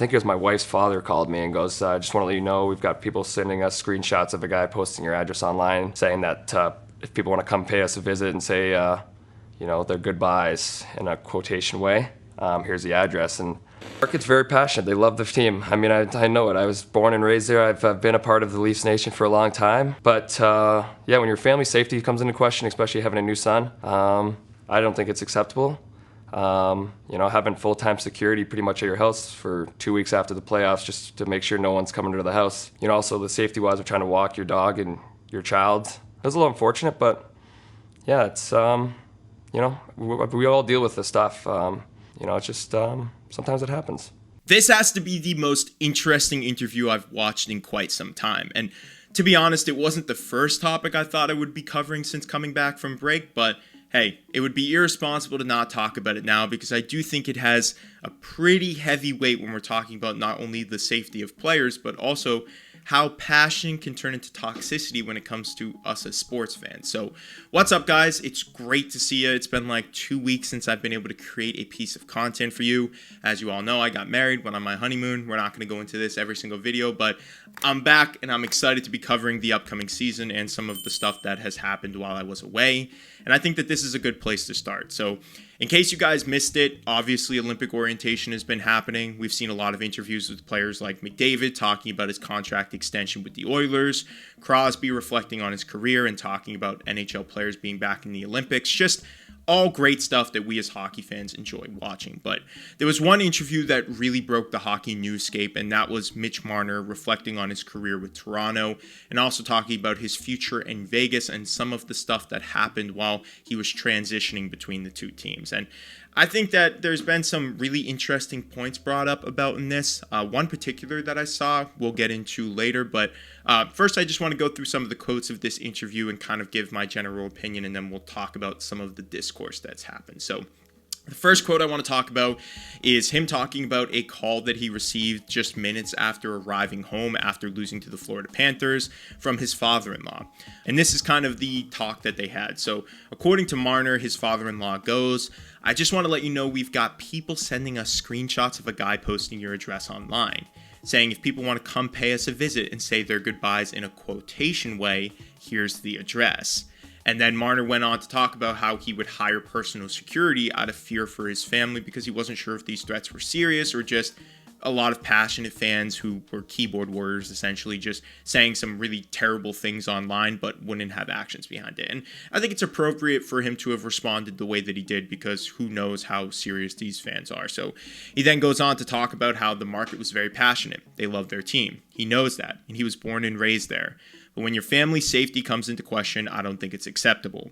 think it was my wife's father called me and goes, just want to let you know we've got people sending us screenshots of a guy posting your address online saying that if people want to come pay us a visit and say, their goodbyes in a quotation way, here's the address. And market's very passionate. They love the team. I mean, I know it. I was born and raised there. I've been a part of the Leafs Nation for a long time. But when your family safety comes into question, especially having a new son, I don't think it's acceptable. Having full-time security pretty much at your house for 2 weeks after the playoffs just to make sure no one's coming to the house. Also the safety-wise of trying to walk your dog and your child. It was a little unfortunate, but yeah, it's, we all deal with this stuff. It's just sometimes it happens. This has to be the most interesting interview I've watched in quite some time. And to be honest, it wasn't the first topic I thought I would be covering since coming back from break, but hey, it would be irresponsible to not talk about it now because I do think it has a pretty heavy weight when we're talking about not only the safety of players, but also how passion can turn into toxicity when it comes to us as sports fans. So what's up, guys? It's great to see you. It's been like 2 weeks since I've been able to create a piece of content for you. As you all know, I got married, went on my honeymoon. We're not going to go into this every single video, but I'm back and I'm excited to be covering the upcoming season and some of the stuff that has happened while I was away. And I think that this is a good place to start. So in case you guys missed it, obviously Olympic orientation has been happening. We've seen a lot of interviews with players like McDavid talking about his contract extension with the Oilers, Crosby reflecting on his career and talking about NHL players being back in the Olympics. Just all great stuff that we as hockey fans enjoy watching. But there was one interview that really broke the hockey newscape, and that was Mitch Marner reflecting on his career with Toronto and also talking about his future in Vegas and some of the stuff that happened while he was transitioning between the two teams. And I think that there's been some really interesting points brought up about in this. One particular that I saw we'll get into later, but first I just want to go through some of the quotes of this interview and kind of give my general opinion, and then we'll talk about some of the discourse that's happened. So the first quote I want to talk about is him talking about a call that he received just minutes after arriving home after losing to the Florida Panthers from his father-in-law. And this is kind of the talk that they had. So according to Marner, his father-in-law goes, "I just want to let you know we've got people sending us screenshots of a guy posting your address online, saying if people want to come pay us a visit and say their goodbyes in a quotation way, here's the address." And then Marner went on to talk about how he would hire personal security out of fear for his family because he wasn't sure if these threats were serious or just a lot of passionate fans who were keyboard warriors, essentially just saying some really terrible things online but wouldn't have actions behind it. And I think it's appropriate for him to have responded the way that he did because who knows how serious these fans are. So he then goes on to talk about how the market was very passionate. They love their team. He knows that, and he was born and raised there. But when your family's safety comes into question, I don't think it's acceptable.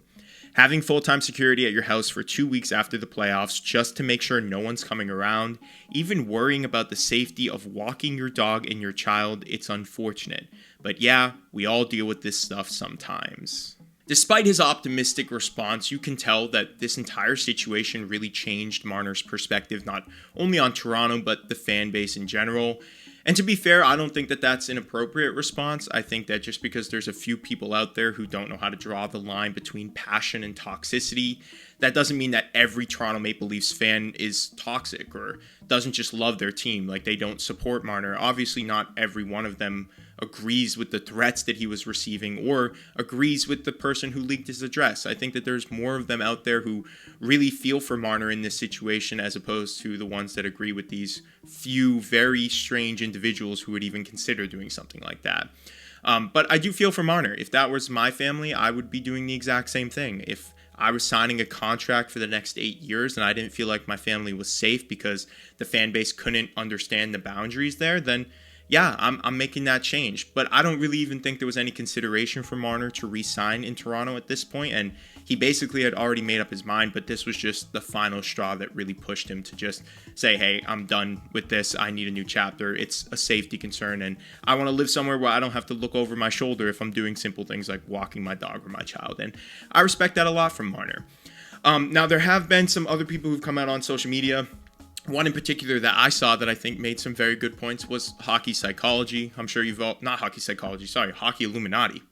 Having full-time security at your house for 2 weeks after the playoffs just to make sure no one's coming around, even worrying about the safety of walking your dog and your child, it's unfortunate. But yeah, we all deal with this stuff sometimes. Despite his optimistic response, you can tell that this entire situation really changed Marner's perspective, not only on Toronto, but the fan base in general. And to be fair, I don't think that that's an appropriate response. I think that just because there's a few people out there who don't know how to draw the line between passion and toxicity, that doesn't mean that every Toronto Maple Leafs fan is toxic or doesn't just love their team, like they don't support Marner. Obviously, not every one of them agrees with the threats that he was receiving or agrees with the person who leaked his address. I think that there's more of them out there who really feel for Marner in this situation as opposed to the ones that agree with these few very strange individuals who would even consider doing something like that. But I do feel for Marner. If that was my family, I would be doing the exact same thing. If I was signing a contract for the next 8 years and I didn't feel like my family was safe because the fan base couldn't understand the boundaries there, then yeah, I'm making that change. But I don't really even think there was any consideration for Marner to re-sign in Toronto at this point, and he basically had already made up his mind, but this was just the final straw that really pushed him to just say, hey, I'm done with this. I need a new chapter. It's a safety concern, and I want to live somewhere where I don't have to look over my shoulder if I'm doing simple things like walking my dog or my child, and I respect that a lot from Marner. Now, there have been some other people who've come out on social media. One in particular that I saw that I think made some very good points was hockey psychology. I'm sure you've all, not hockey psychology, sorry, hockey Illuminati.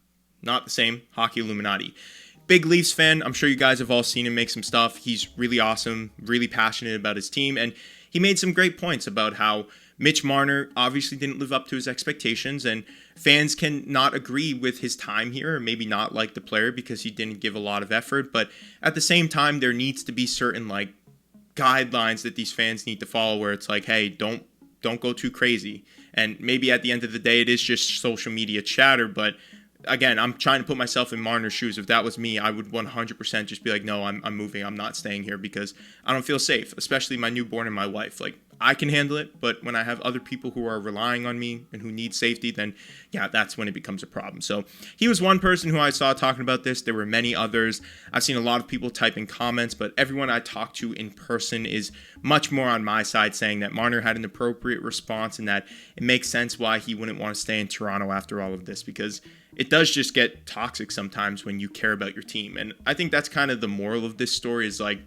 Not the same, hockey Illuminati. Big Leafs fan, I'm sure you guys have all seen him make some stuff. He's really awesome, really passionate about his team, and he made some great points about how Mitch Marner obviously didn't live up to his expectations, and fans can not agree with his time here, or maybe not like the player because he didn't give a lot of effort. But at the same time, there needs to be certain like guidelines that these fans need to follow, where it's like, hey, don't go too crazy. And maybe at the end of the day, it is just social media chatter, but again, I'm trying to put myself in Marner's shoes. If that was me, I would 100% just be like, no, I'm moving. I'm not staying here because I don't feel safe, especially my newborn and my wife. Like, I can handle it, but when I have other people who are relying on me and who need safety, then yeah, that's when it becomes a problem. So he was one person who I saw talking about this. There were many others. I've seen a lot of people type in comments, but everyone I talked to in person is much more on my side, saying that Marner had an appropriate response and that it makes sense why he wouldn't want to stay in Toronto after all of this, because it does just get toxic sometimes when you care about your team. And I think that's kind of the moral of this story, is like,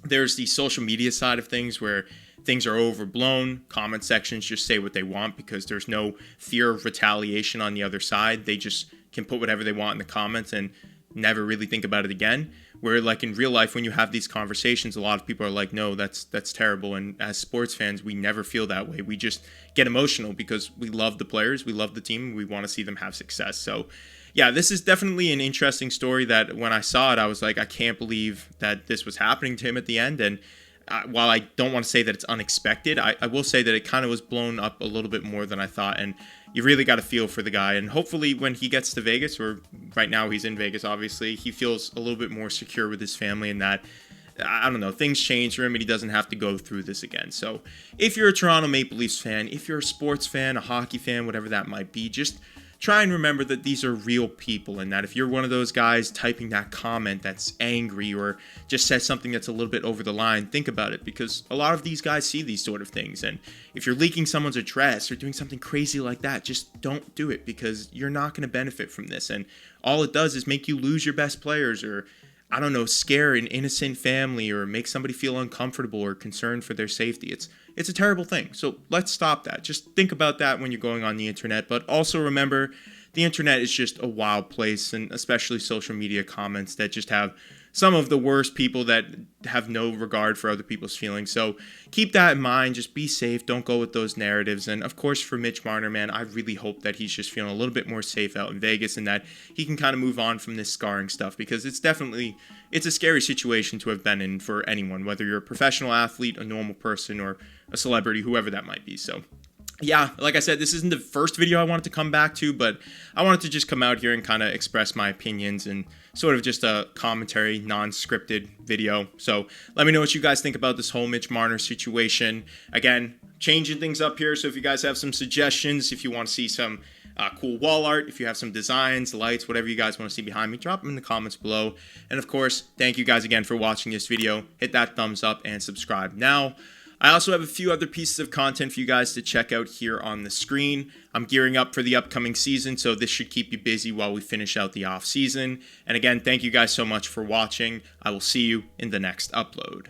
there's the social media side of things where things are overblown. Comment sections just say what they want because there's no fear of retaliation on the other side. They just can put whatever they want in the comments and never really think about it again. Where like in real life, when you have these conversations, a lot of people are like, no, that's terrible. And as sports fans, we never feel that way. We just get emotional because we love the players, we love the team, we want to see them have success. So yeah, this is definitely an interesting story that when I saw it, I was like, I can't believe that this was happening to him at the end. And while I don't want to say that it's unexpected, I will say that it kind of was blown up a little bit more than I thought. And you really got to feel for the guy. And hopefully when he gets to Vegas, or right now he's in Vegas, obviously, he feels a little bit more secure with his family, and that, I don't know, things change for him and he doesn't have to go through this again. So if you're a Toronto Maple Leafs fan, if you're a sports fan, a hockey fan, whatever that might be, just try and remember that these are real people, and that if you're one of those guys typing that comment that's angry or just says something that's a little bit over the line, think about it, because a lot of these guys see these sort of things. And if you're leaking someone's address or doing something crazy like that, just don't do it, because you're not going to benefit from this. And all it does is make you lose your best players, or I don't know, scare an innocent family, or make somebody feel uncomfortable or concerned for their safety. It's a terrible thing. So let's stop that. Just think about that when you're going on the internet. But also remember, the internet is just a wild place, and especially social media comments that just have some of the worst people that have no regard for other people's feelings. So keep that in mind. Just be safe. Don't go with those narratives. And of course, for Mitch Marner, man, I really hope that he's just feeling a little bit more safe out in Vegas, and that he can kind of move on from this scarring stuff, because it's a scary situation to have been in for anyone, whether you're a professional athlete, a normal person, or a celebrity, whoever that might be. So yeah, like I said, this isn't the first video I wanted to come back to, but I wanted to just come out here and kind of express my opinions and sort of just a commentary, non-scripted video. So let me know what you guys think about this whole Mitch Marner situation. Again, changing things up here, so if you guys have some suggestions, if you want to see some cool wall art, if you have some designs, lights, whatever you guys want to see behind me, drop them in the comments below. And of course, thank you guys again for watching this video. Hit that thumbs up and subscribe now. I also have a few other pieces of content for you guys to check out here on the screen. I'm gearing up for the upcoming season, so this should keep you busy while we finish out the off season. And again, thank you guys so much for watching. I will see you in the next upload.